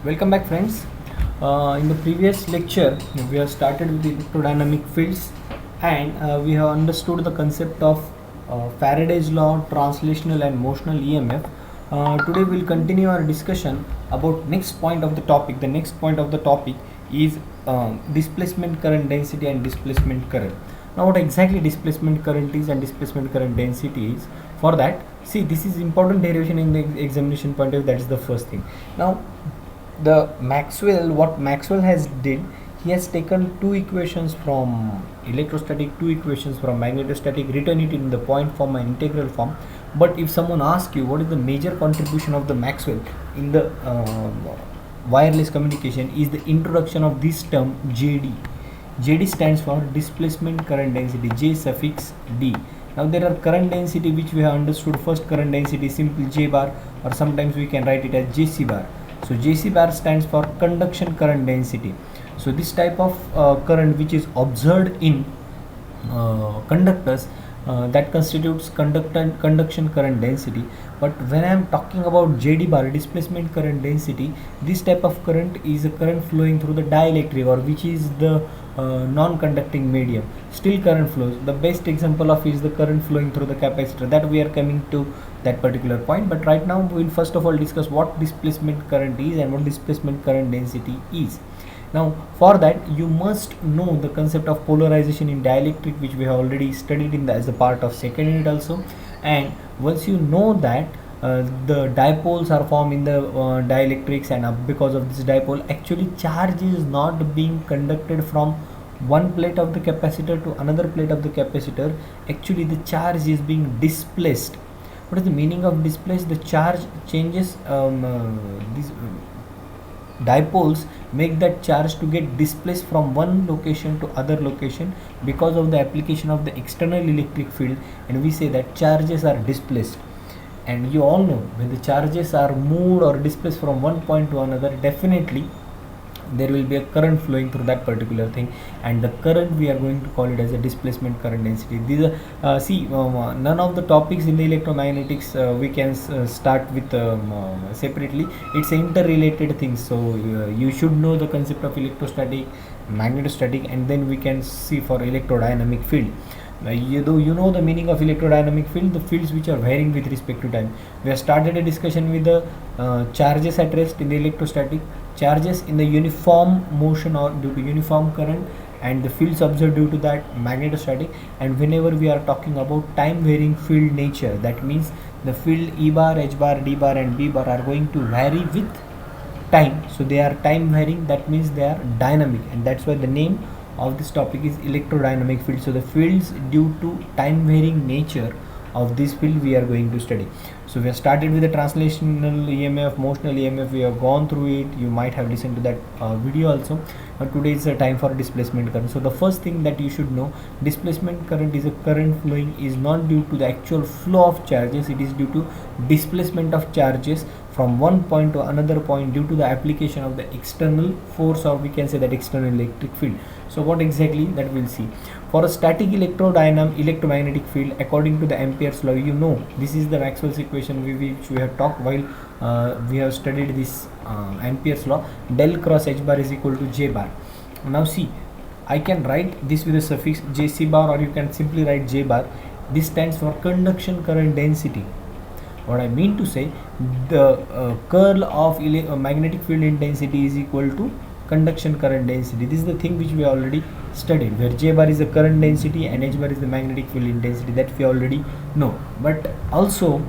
Welcome back, friends. In the previous lecture, we have started with the electrodynamic fields and we have understood the concept of Faraday's law, translational and motional EMF. Today, we'll continue our discussion about next point of the topic. The next point of the topic is displacement current density and displacement current. Now, what exactly displacement current is and displacement current density is? For that, see, this is important derivation in the examination point of view. That is the first thing. Now, what Maxwell has did, he has taken two equations from electrostatic, two equations from magnetostatic, written it in the point form and integral form. But if someone asks you what is the major contribution of the Maxwell in the wireless communication, is the introduction of this term JD. JD stands for displacement current density, J suffix D. Now there are current density which we have understood. First current density simple J bar, or sometimes we can write it as JC bar. So JC bar stands for conduction current density. So this type of current which is observed in conductors, that constitutes conduction current density. But when I am talking about JD bar, displacement current density, this type of current is a current flowing through the dielectric, or which is the non-conducting medium. Still current flows. The best example of is the current flowing through the capacitor. That we are coming to that particular point. But right now we will first of all discuss what displacement current is and what displacement current density is. Now for that you must know the concept of polarization in dielectric, which we have already studied in as a part of second unit also. And once you know that the dipoles are formed in the dielectrics, and because of this dipole, actually charge is not being conducted from one plate of the capacitor to another plate of the capacitor. Actually the charge is being displaced. What is the meaning of displaced? The charge changes, these dipoles make that charge to get displaced from one location to other location because of the application of the external electric field, and we say that charges are displaced. And you all know, when the charges are moved or displaced from one point to another, definitely there will be a current flowing through that particular thing, and the current we are going to call it as a displacement current density. These are none of the topics in the electromagnetics we can start with separately. It's interrelated things, so you should know the concept of electrostatic, magnetostatic, and then we can see for electrodynamic field. You know the meaning of electrodynamic field, the fields which are varying with respect to time. We have started a discussion with the charges at rest in the electrostatic, charges in the uniform motion or due to uniform current, and the fields observed due to that magnetostatic. And whenever we are talking about time varying field nature, that means the field E bar, H bar, D bar and B bar are going to vary with time. So they are time varying, that means they are dynamic, and that's why the name of this topic is electrodynamic field. So the fields due to time varying nature of this field we are going to study. So we have started with the translational EMF, motional EMF. We have gone through it. You might have listened to that video also. Today is the time for displacement current. So the first thing that you should know, displacement current is a current flowing is not due to the actual flow of charges. It is due to displacement of charges from one point to another point due to the application of the external force, or we can say that external electric field. So what exactly, that we'll see. For a static electromagnetic field, according to the Ampere's law, you know this is the Maxwell's equation which we have talked while we have studied this Ampere's law. Del cross H bar is equal to J bar. Now see, I can write this with a suffix JC bar, or you can simply write J bar. This stands for conduction current density. What I mean to say, the curl of magnetic field intensity is equal to conduction current density. This is the thing which we already studied, where J bar is the current density and H bar is the magnetic field intensity. That we already know. But also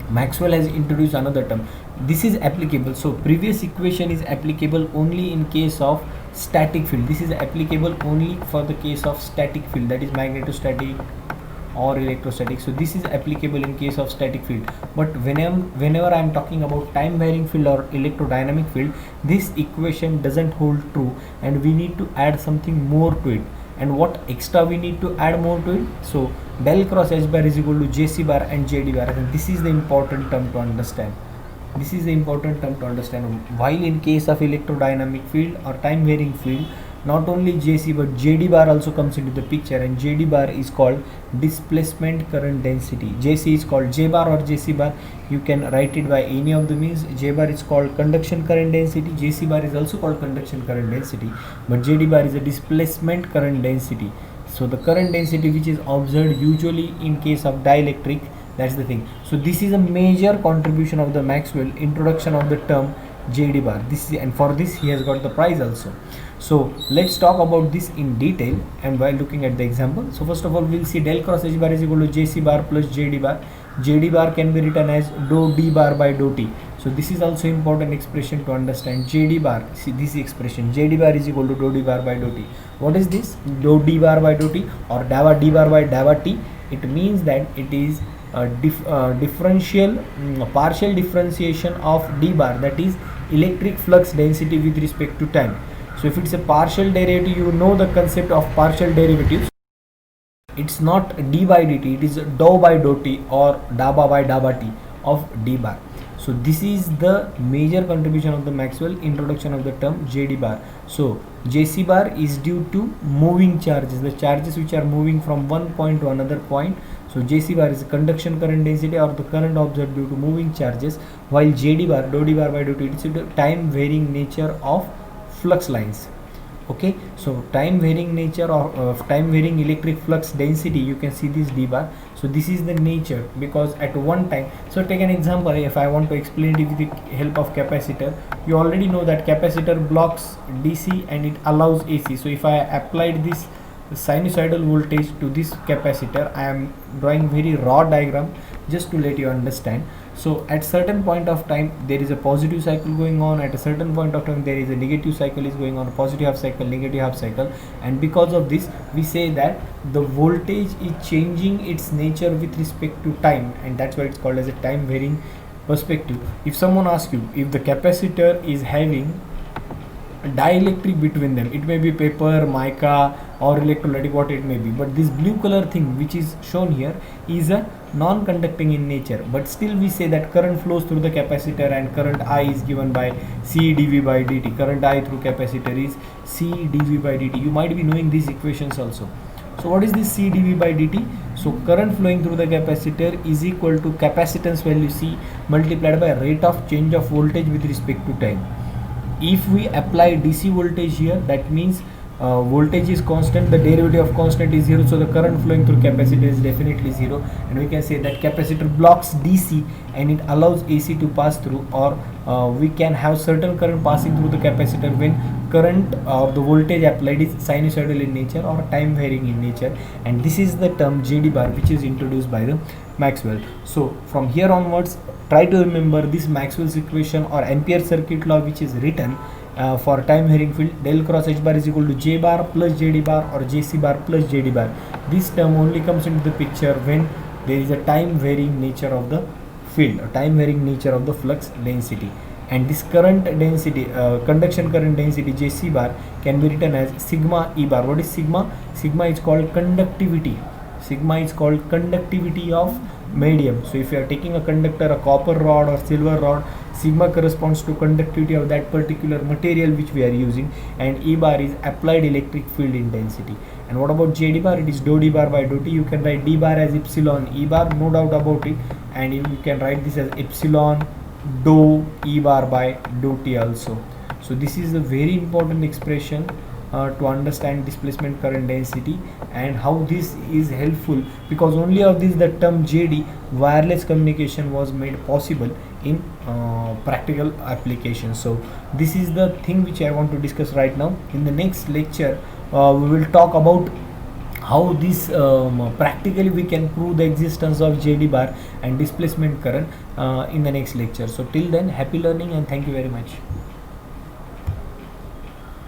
Maxwell has introduced another term. This is applicable. So previous equation is applicable only in case of static field. This is applicable only for the case of static field, that is magnetostatic or electrostatic. So this is applicable in case of static field. But whenever I am talking about time varying field or electrodynamic field, this equation doesn't hold true, and we need to add something more to it. And what extra we need to add more to it? So del cross H bar is equal to JC bar and JD bar, and this is the important term to understand. This is the important term to understand. While in case of electrodynamic field or time varying field, not only JC but JD bar also comes into the picture, and JD bar is called displacement current density. JC is called J bar or JC bar. You can write it by any of the means. J bar is called conduction current density, JC bar is also called conduction current density, but JD bar is a displacement current density. So the current density which is observed usually in case of dielectric, that's the thing. So this is a major contribution of the Maxwell, introduction of the term JD bar. This is, and for this he has got the prize also. So let's talk about this in detail and while looking at the example. So first of all, we'll see del cross H bar is equal to JC bar plus JD bar. JD bar can be written as dou D bar by dou T. So this is also important expression to understand. JD bar, see this expression, JD bar is equal to dou D bar by dou T. What is this? Dou D bar by dou T or dava D bar by dava T. It means that it is a partial differentiation of D bar, that is electric flux density with respect to time. So if it's a partial derivative, you know the concept of partial derivatives. It's not d by dt, it is dou by dou t or daba by daba t of d bar. So this is the major contribution of the Maxwell, introduction of the term JD bar. So JC bar is due to moving charges, the charges which are moving from one point to another point. So JC bar is the conduction current density or the current observed due to moving charges, while JD bar, dou D bar by dou T, it is the time varying nature of flux lines. Okay, so time varying nature or time varying electric flux density, you can see this D bar. So this is the nature, because at one time, so take an example, if I want to explain it with the help of capacitor, you already know that capacitor blocks DC and it allows AC. So if I applied this sinusoidal voltage to this capacitor, I am drawing very raw diagram just to let you understand. So at certain point of time there is a positive cycle going on, at a certain point of time there is a negative cycle is going on, positive half cycle, negative half cycle, and because of this we say that the voltage is changing its nature with respect to time, and that's why it's called as a time varying perspective. If someone asks you if the capacitor is having dielectric between them, it may be paper, mica or electrolytic, what it may be, but this blue color thing which is shown here is a non-conducting in nature, but still we say that current flows through the capacitor and current I is given by C dV by dt. Current I through capacitor is C dV by dt. You might be knowing these equations also. So what is this C dV by dt? So current flowing through the capacitor is equal to capacitance value C multiplied by rate of change of voltage with respect to time. If we apply DC voltage here, that means voltage is constant, the derivative of constant is 0, so the current flowing through capacitor is definitely 0, and we can say that capacitor blocks DC and it allows AC to pass through, or we can have certain current passing through the capacitor when current or the voltage applied is sinusoidal in nature or time varying in nature, and this is the term JD bar which is introduced by the Maxwell. So from here onwards, try to remember this Maxwell's equation or Ampere circuit law which is written for time varying field. Del cross H bar is equal to J bar plus JD bar or JC bar plus JD bar. This term only comes into the picture when there is a time varying nature of the field, a time varying nature of the flux density. And this current density, conduction current density JC bar can be written as sigma E bar. What is sigma? Sigma is called conductivity. Sigma is called conductivity of medium. So if you are taking a conductor, a copper rod or silver rod, sigma corresponds to conductivity of that particular material which we are using, and E bar is applied electric field intensity. And what about JD bar? It is dou D bar by dou T. You can write D bar as epsilon E bar, no doubt about it, and you can write this as epsilon dou E bar by dou T also. So this is a very important expression to understand displacement current density and how this is helpful, because only of this the term JD, wireless communication, was made possible in practical applications. So this is the thing which I want to discuss right now. In the next lecture we will talk about how this practically we can prove the existence of JD bar and displacement current in the next lecture. So till then, happy learning and thank you very much.